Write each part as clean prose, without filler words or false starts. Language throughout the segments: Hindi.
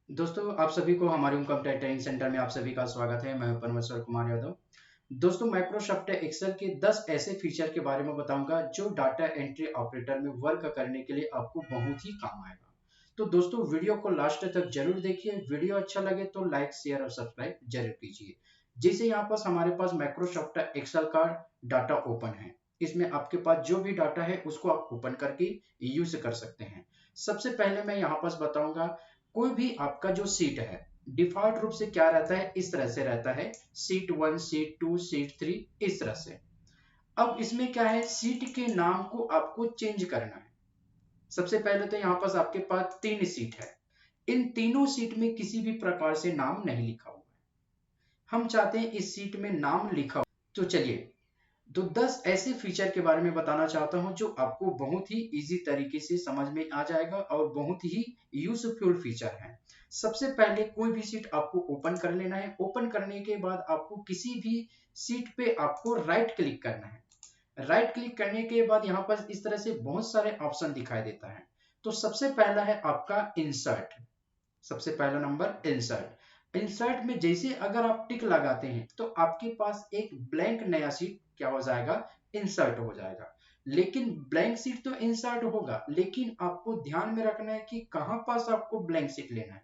दोस्तों, आप सभी को हमारे इनकम टैक्स ट्रेनिंग सेंटर में आप सभी का स्वागत है। मैं हूं परमेश्वर कुमार यादव। दोस्तों, माइक्रोसॉफ्ट एक्सेल के 10 ऐसे फीचर के बारे में बताऊंगा जो डाटा एंट्री ऑपरेटर में वर्क करने के लिए आपको बहुत ही काम आएगा। तो दोस्तों, वीडियो को लास्ट तक जरूर देखिए। वीडियो अच्छा लगे तो लाइक, शेयर और सब्सक्राइब जरूर कीजिए। जैसे यहाँ पर हमारे पास माइक्रोसॉफ्ट एक्सेल का डाटा ओपन है। इसमें आपके पास जो भी डाटा है उसको आप ओपन करके यूज कर सकते हैं। सबसे पहले मैं यहाँ पर बताऊंगा, कोई भी आपका जो सीट है डिफॉल्ट रूप से क्या रहता है, इस तरह से रहता है। सीट 1, सीट 2, सीट 3, इस तरह से। अब इसमें क्या है, सीट के नाम को आपको चेंज करना है। सबसे पहले तो यहाँ पर आपके पास 3 सीट है। इन तीनों सीट में किसी भी प्रकार से नाम नहीं लिखा हुआ है। हम चाहते हैं इस सीट में नाम लिखा हो। तो चलिए, तो 10 ऐसे फीचर के बारे में बताना चाहता हूं जो आपको बहुत ही इजी तरीके से समझ में आ जाएगा और बहुत ही यूजफुल फीचर है। सबसे पहले कोई भी सीट आपको ओपन कर लेना है। ओपन करने के बाद आपको किसी भी सीट पे आपको राइट क्लिक करना है। राइट क्लिक करने के बाद यहाँ पर इस तरह से बहुत सारे ऑप्शन दिखाई देता है। तो सबसे पहला है आपका इंसर्ट। सबसे पहला नंबर इंसर्ट। इंसर्ट में जैसे अगर आप टिक लगाते हैं तो आपके पास एक ब्लैंक नया सीट क्या हो जाएगा, इंसर्ट हो जाएगा। लेकिन ब्लैंक सीट तो इंसर्ट होगा, लेकिन आपको ध्यान में रखना है कि कहां पास आपको ब्लैंक सीट लेना है।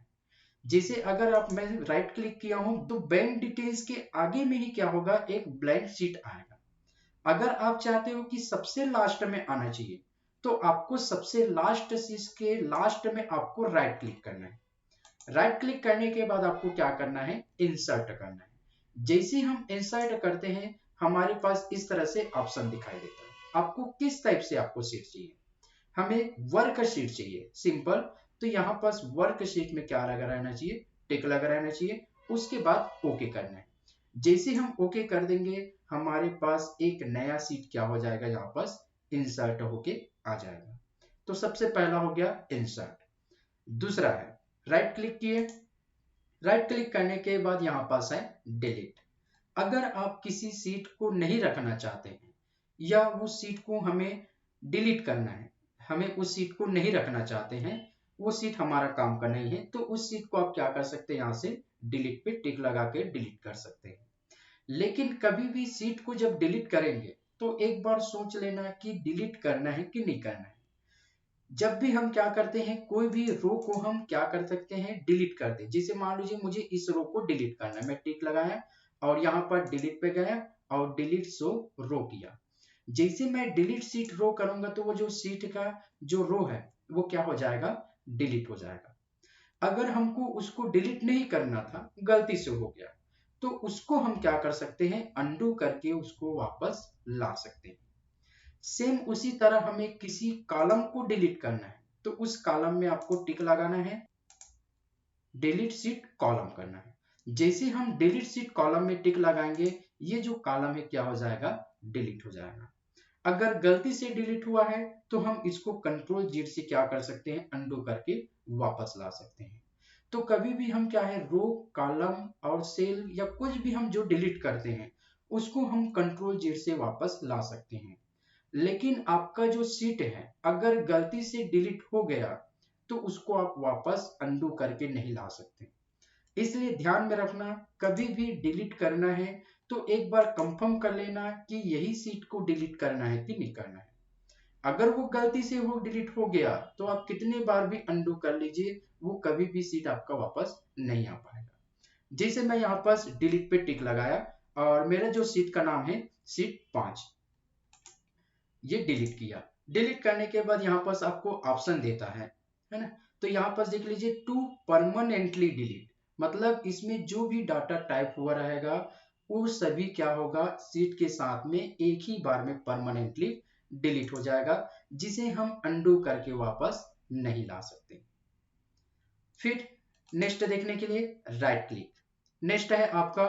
जैसे अगर आप मैं राइट क्लिक किया हूं तो बैंक डिटेल्स के आगे में ही क्या होगा, एक ब्लैंक सीट आएगा। अगर आप चाहते हो कि सबसे लास्ट में आना चाहिए तो आपको सबसे लास्ट सीट के लास्ट में आपको राइट क्लिक करना है। राइट क्लिक करने के बाद आपको क्या करना है, इंसर्ट करना है। जैसे हम इंसर्ट करते हैं हमारे पास इस तरह से ऑप्शन दिखाई देता है। आपको किस टाइप से आपको सीट चाहिए, हमें वर्क शीट चाहिए, सिंपल। तो यहाँ पास वर्क शीट में क्या लगा रहना चाहिए, टिक लगा रहना चाहिए। उसके बाद ओके करना है। जैसे हम ओके कर देंगे हमारे पास एक नया सीट क्या हो जाएगा, यहाँ पास इंसर्ट होके आ जाएगा। तो सबसे पहला हो गया इंसर्ट। दूसरा है राइट क्लिक किए। राइट क्लिक करने के बाद यहाँ पास है डिलीट। अगर आप किसी सीट को नहीं रखना चाहते हैं या उस सीट को हमें डिलीट करना है, हमें उस सीट को नहीं रखना चाहते हैं, वो सीट हमारा काम का नहीं है, तो उस सीट को आप क्या कर सकते हैं, यहाँ से डिलीट पे टिक लगा के डिलीट कर सकते हैं। लेकिन कभी भी सीट को जब डिलीट करेंगे तो एक बार सोच लेना कि डिलीट करना है कि नहीं करना है। जब भी हम क्या करते हैं, कोई भी रो को हम क्या कर सकते हैं, डिलीट करते हैं। जैसे मान लीजिए मुझे इस रो को डिलीट करना है, मैं टिक लगाया और यहाँ पर डिलीट पे गया और डिलीट सो रो किया। जैसे मैं डिलीट सीट रो करूंगा तो वो जो सीट का जो रो है वो क्या हो जाएगा, डिलीट हो जाएगा। अगर हमको उसको डिलीट नहीं करना था, गलती से हो गया, तो उसको हम क्या कर सकते हैं, अंडू करके उसको वापस ला सकते हैं। सेम उसी तरह हमें किसी कॉलम को डिलीट करना है तो उस कॉलम में आपको टिक लगाना है, डिलीट सीट कॉलम करना है। जैसे हम डिलीट सीट कॉलम में टिक लगाएंगे, ये जो कॉलम है क्या हो जाएगा, डिलीट हो जाएगा। अगर गलती से डिलीट हुआ है तो हम इसको कंट्रोल जेड से क्या कर सकते हैं, अंडू करके वापस ला सकते हैं। तो कभी भी हम क्या है, रो, कॉलम और सेल या कुछ भी हम जो डिलीट करते हैं उसको हम कंट्रोल जेड से वापस ला सकते हैं। लेकिन आपका जो सीट है अगर गलती से डिलीट हो गया तो उसको आप वापस अंडू करके नहीं ला सकते। इसलिए ध्यान में रखना, कभी भी डिलीट करना है तो एक बार कंफर्म कर लेना कि यही सीट को डिलीट करना है कि नहीं करना है। अगर वो गलती से वो डिलीट हो गया तो आप कितने बार भी अंडू कर लीजिए, वो कभी भी सीट आपका वापस नहीं आ पाएगा। जैसे मैं यहाँ पास डिलीट पे टिक लगाया और मेरा जो सीट का नाम है सीट 5, ये डिलीट किया। डिलीट करने के बाद यहाँ पर आपको ऑप्शन देता है ना। तो यहाँ पर देख लीजिए, टू परमानेंटली डिलीट, मतलब इसमें जो भी डाटा टाइप हुआ रहेगा वो सभी क्या होगा, सीट के साथ में एक ही बार में परमानेंटली डिलीट हो जाएगा, जिसे हम अनडू करके वापस नहीं ला सकते। फिर नेक्स्ट देखने के लिए राइट क्लिक। नेक्स्ट है आपका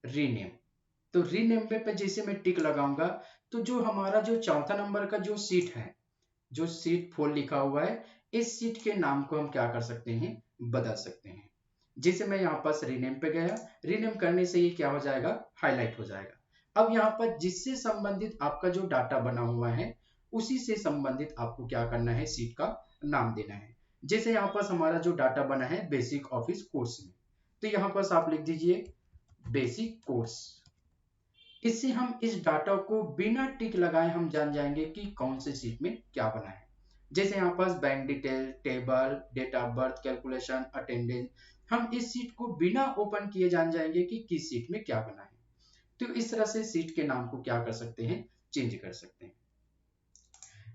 रीनेम। तो रीनेम पे जैसे मैं टिक लगाऊंगा तो जो हमारा जो चौथा नंबर का जो सीट है, जो सीट 4 लिखा हुआ है, इस सीट के नाम को हम क्या कर सकते हैं, बदल सकते हैं। जैसे मैं यहाँ पास रीनेम पे गया, रीनेम करने से ये क्या हो जाएगा, हाईलाइट हो जाएगा। अब यहाँ पर जिससे संबंधित आपका जो डाटा बना हुआ है उसी से संबंधित आपको क्या करना है, सीट का नाम देना है। जैसे यहाँ पर हमारा जो डाटा बना है बेसिक ऑफिस कोर्स में, तो यहाँ पर आप लिख दीजिए बेसिक कोर्स। इससे हम इस डाटा को बिना टिक लगाए हम जान जाएंगे कि कौन से सीट में क्या बना है। जैसे यहाँ पर bank detail, table, date of birth, calculation, attendance, हम इस सीट को बिना ओपन किए जान जाएंगे कि किस सीट में क्या बना है। तो इस तरह से सीट के नाम को क्या कर सकते हैं, चेंज कर सकते हैं।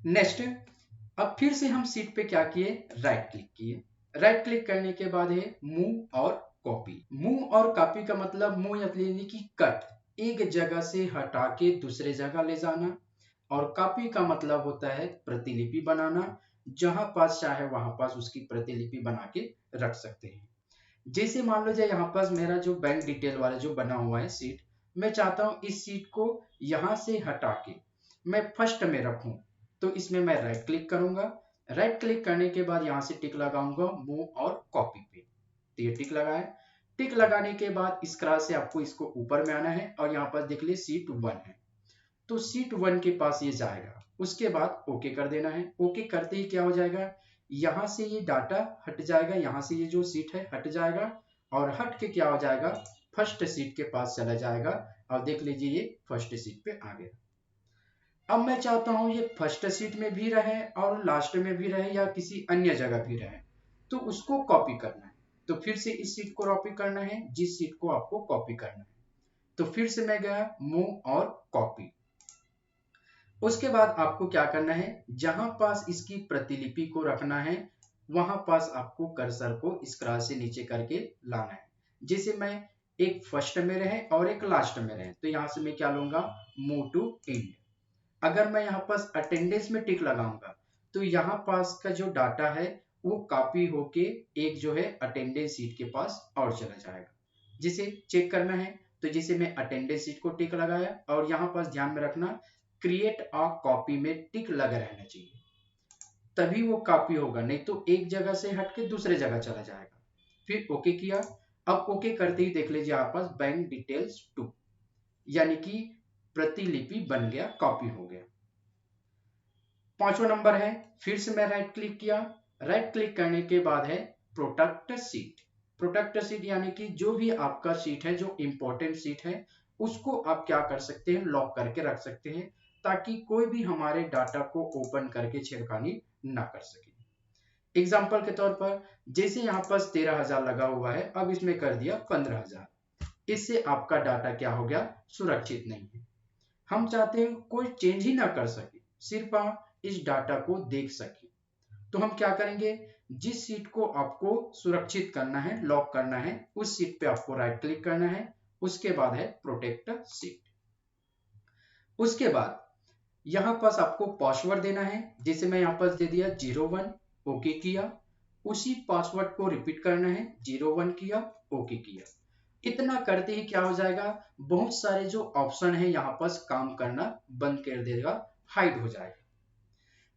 नेक्स्ट, अब फिर से हम सीट पे क्या किए, राइट क्लिक किए। राइट क्लिक करने के बाद है मूव और कॉपी। मूव और कॉपी का मतलब मूव यानी कि कट, एक जगह से हटा के दूसरे जगह ले जाना, और कॉपी का मतलब होता है प्रतिलिपि बनाना, जहां पास चाहे वहां पास उसकी प्रतिलिपि बना के रख सकते हैं। जैसे मान लो यहाँ पास मेरा जो बैंक डिटेल वाला जो बना हुआ है सीट, मैं चाहता हूं इस सीट को यहां से हटा के मैं फर्स्ट में रखूं, तो इसमें मैं राइट क्लिक करूंगा। राइट क्लिक करने के बाद यहाँ से टिक लगाऊंगा मूव और कॉपी पे, तो ये टिक लगाए। टिक लगाने के बाद इस तरह से आपको इसको ऊपर में आना है और यहाँ पर देख लीजिए सीट 1 है, तो सीट 1 के पास ये जाएगा। उसके बाद ओके कर देना है। ओके करते ही क्या हो जाएगा, यहाँ से ये डाटा हट जाएगा, यहाँ से ये जो सीट है हट जाएगा, और हट के क्या हो जाएगा, फर्स्ट सीट के पास चला जाएगा। और देख लीजिए ये फर्स्ट सीट पे आ गया। अब मैं चाहता हूं ये फर्स्ट सीट में भी रहे और लास्ट में भी रहे या किसी अन्य जगह भी रहे, तो उसको कॉपी करना है। तो फिर से इस सीट को कॉपी करना है, जिस सीट को आपको कॉपी करना है। तो फिर से मैं गया मूव और कॉपी। उसके बाद आपको क्या करना है, जहां पास इसकी प्रतिलिपि को रखना है वहां पास आपको कर्सर को इस तरह से नीचे करके लाना है। जैसे मैं एक फर्स्ट में रहे और एक लास्ट में रहे, तो यहां से मैं क्या लूंगा, मूव टू एंड। अगर मैं यहाँ पास अटेंडेंस में टिक लगाऊंगा, तो यहाँ पास का जो डाटा है वो कॉपी होके एक जो है अटेंडेंस सीट के पास और चला जाएगा। जिसे चेक करना है, तो जैसे मैं अटेंडेंस सीट को टिक लगाया, और यहाँ पास ध्यान में रखना क्रिएट अ कॉपी में टिक लगा रहना चाहिए, तभी वो कॉपी होगा, नहीं तो एक जगह से हट के दूसरे जगह चला जाएगा। फिर ओके किया। अब ओके करते ही देख लीजिए यहाँ पास बैंक डिटेल्स 2 यानी कि प्रतिलिपि बन गया, कॉपी हो गया। 5वां नंबर है, फिर से मैं राइट क्लिक किया। राइट क्लिक करने के बाद है प्रोटेक्ट सीट। प्रोटेक्ट सीट यानी कि जो भी आपका सीट है, जो इंपॉर्टेंट सीट है, उसको आप क्या कर सकते हैं, लॉक करके रख सकते हैं, ताकि कोई भी हमारे डाटा को ओपन करके छेड़खानी ना कर सके। एग्जाम्पल के तौर पर जैसे यहाँ पर 13,000 लगा हुआ है, अब इसमें कर दिया 15,000, इससे आपका डाटा क्या हो गया, सुरक्षित नहीं है। हम चाहते हैं कोई चेंज ही ना कर सके, सिर्फ आप इस डाटा को देख सके। तो हम क्या करेंगे, जिस सीट को आपको सुरक्षित करना है, लॉक करना है, उस सीट पे आपको राइट क्लिक करना है। उसके बाद है प्रोटेक्ट सीट। उसके बाद यहाँ पास आपको पासवर्ड देना है। जैसे मैं यहाँ पास दे दिया 01, ओके किया। उसी पासवर्ड को रिपीट करना है, 01 किया, ओके किया। इतना करते ही क्या हो जाएगा, बहुत सारे जो ऑप्शन है यहाँ पास काम करना बंद कर देगा, हाइड हो जाएगा।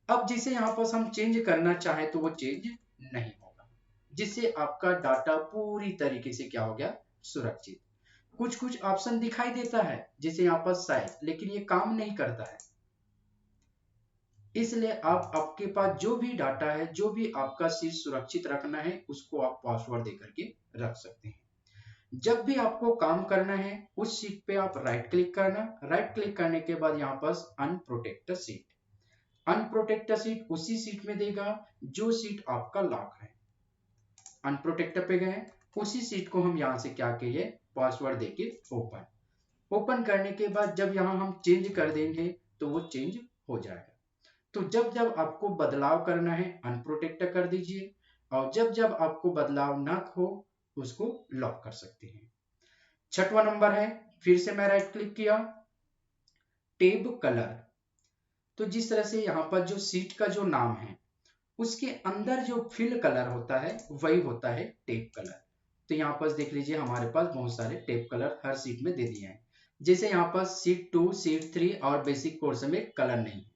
अब जिसे यहाँ पास हम चेंज करना चाहे तो वो चेंज नहीं होगा, जिससे आपका डाटा पूरी तरीके से क्या हो गया, सुरक्षित। कुछ कुछ ऑप्शन दिखाई देता है जैसे यहाँ पर साइज, लेकिन ये काम नहीं करता है। इसलिए आप आपके पास जो भी डाटा है, जो भी आपका सीट सुरक्षित रखना है, उसको आप पासवर्ड देकर के रख सकते हैं। जब भी आपको काम करना है, उस सीट पे आप राइट क्लिक करना। राइट क्लिक करने के बाद यहाँ पर अनप्रोटेक्ट सीट, अनप्रोटेक्ट सीट उसी सीट में देगा जो सीट आपका लॉक है। अनप्रोटेक्ट पे गए, उसी सीट को हम यहाँ से क्या किए, पासवर्ड देके ओपन। ओपन करने के बाद जब यहाँ हम चेंज कर देंगे तो वो चेंज हो जाएगा। तो जब जब आपको बदलाव करना है, अनप्रोटेक्ट कर दीजिए, और जब जब आपको बदलाव ना हो, उसको लॉक कर सकते हैं। 6वां नंबर है, फिर से मैं राइट क्लिक किया, टेब कलर। तो जिस तरह से यहाँ पर जो सीट का जो नाम है, उसके अंदर जो फिल कलर होता है वही होता है टेब कलर। तो यहाँ पर देख लीजिए हमारे पास बहुत सारे टेब कलर हर सीट में दे दिए हैं। जैसे यहाँ पर सीट 2, सीट 3 और बेसिक कोर्स में कलर नहीं है,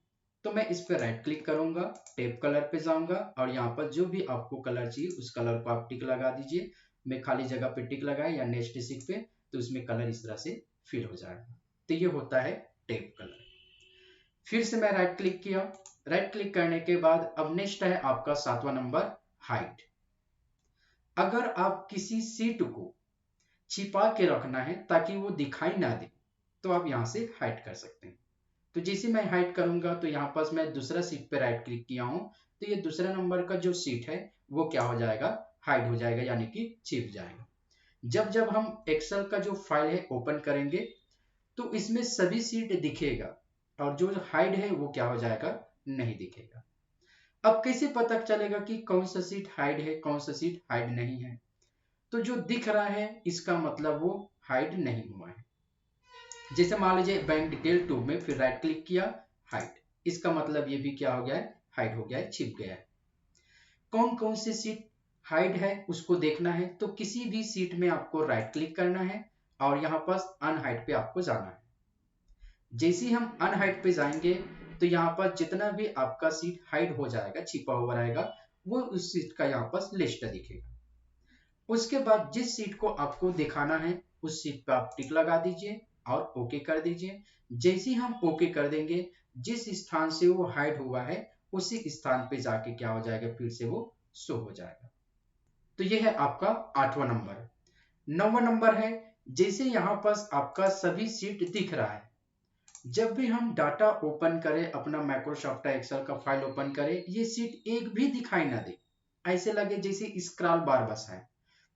तो मैं इस पर राइट क्लिक करूंगा, टेप कलर पे जाऊंगा, और यहाँ पर जो भी आपको कलर चाहिए उस कलर को आप टिक लगा दीजिए। मैं खाली जगह पे टिक लगाए या नेक्स्ट सीट पे, तो उसमें कलर इस तरह से फिल हो जाएगा। तो ये होता है टेप कलर। फिर से मैं राइट क्लिक किया। राइट क्लिक करने के बाद अब नेक्स्ट है आपका 7वां नंबर, हाइड। अगर आप किसी सीट को छिपा के रखना है ताकि वो दिखाई ना दे तो आप यहाँ से हाइड कर सकते हैं। तो जैसे मैं हाइड करूंगा तो यहाँ पास मैं दूसरा सीट पे राइट क्लिक किया हूँ तो ये दूसरा नंबर का जो सीट है वो क्या हो जाएगा, हाइड हो जाएगा, यानी कि छिप जाएगा। जब जब हम एक्सेल का जो फाइल है ओपन करेंगे तो इसमें सभी सीट दिखेगा और जो हाइड है वो क्या हो जाएगा, नहीं दिखेगा। अब कैसे पता चलेगा कि कौन सा सीट हाइड है कौन सा सीट हाइड नहीं है? तो जो दिख रहा है इसका मतलब वो हाइड नहीं हुआ है। जैसे मान लीजिए बैंक डिटेल 2 में फिर राइट क्लिक किया, हाइड, इसका मतलब ये भी क्या हो गया है, हाइड हो गया है, छिप गया है। कौन कौन सी सीट हाइड है उसको देखना है तो किसी भी सीट में आपको राइट क्लिक करना है और यहाँ पर अनहाइड पे आपको जाना है। जैसे ही हम अनहाइड पे जाएंगे तो यहाँ पर जितना भी आपका सीट हाइड हो जाएगा, छिपा हुआ रहेगा, वो उस सीट का यहाँ पर लिस्ट दिखेगा। उसके बाद जिस सीट को आपको दिखाना है उस सीट पे आप टिक लगा दीजिए और ओके कर दीजिए। जैसे ही हम ओके कर देंगे जिस स्थान से वो हाइड हुआ है उसी स्थान पे जाके क्या हो जाएगा, फिर से वो शो हो जाएगा। तो ये है आपका 8वां नंबर। 9वां नंबर है, जैसे यहाँ पास आपका सभी सीट दिख रहा है, जब भी हम डाटा ओपन करें, अपना माइक्रोसॉफ्ट एक्सेल का फाइल ओपन करें, ये सीट एक भी दिखाई ना दे, ऐसे लगे जैसे स्क्रॉल बार बस है,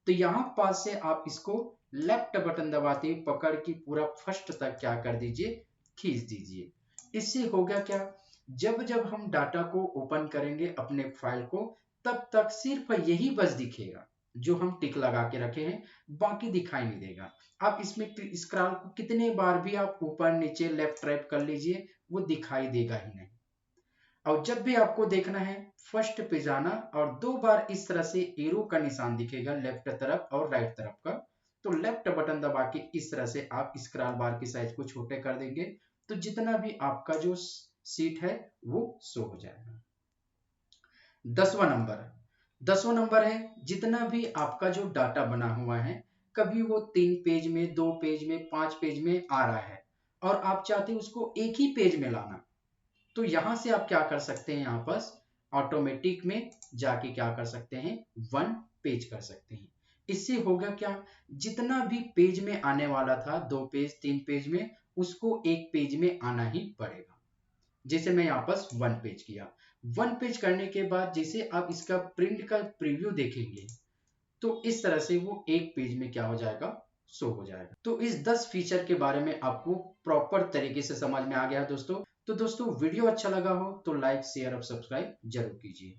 तो यहाँ पास से आप इसको लेफ्ट बटन दबाते पकड़ के पूरा फर्स्ट तक क्या कर दीजिए, खींच दीजिए। इससे होगा क्या, जब जब हम डाटा को ओपन करेंगे अपने फाइल को, तब तक सिर्फ यही बस दिखेगा जो हम टिक लगा के रखे हैं, बाकी दिखाई नहीं देगा। आप इसमें स्क्रॉल को कितने बार भी आप ऊपर नीचे लेफ्ट राइट कर लीजिए, वो दिखाई देगा ही नहीं। और जब भी आपको देखना है फर्स्ट पे जाना और 2 बार इस तरह से एरो का निशान दिखेगा लेफ्ट तरफ और राइट तरफ का, तो लेफ्ट बटन दबा के इस तरह से आप स्क्रॉल बार की साइज को छोटे कर देंगे तो जितना भी आपका जो सीट है वो शो हो जाएगा। 10वां नंबर, 10वां नंबर है, जितना भी आपका जो डाटा बना हुआ है, कभी वो 3 पेज में, 2 पेज में, 5 पेज में आ रहा है और आप चाहते हैं उसको एक ही पेज में लाना, तो यहां से आप क्या कर सकते हैं, यहाँ पर ऑटोमेटिक में जाके क्या कर सकते हैं, 1 पेज कर सकते हैं। इससे होगा क्या, जितना भी पेज में आने वाला था 2 पेज 3 पेज में, उसको एक पेज में आना ही पड़ेगा। जैसे मैं यहाँ पर 1 पेज किया, 1 पेज करने के बाद जैसे आप इसका प्रिंट का प्रीव्यू देखेंगे तो इस तरह से वो एक पेज में क्या हो जाएगा, शो हो जाएगा। तो इस 10 फीचर के बारे में आपको प्रॉपर तरीके से समझ में आ गया दोस्तों। तो दोस्तों वीडियो अच्छा लगा हो तो लाइक शेयर और सब्सक्राइब जरूर कीजिए।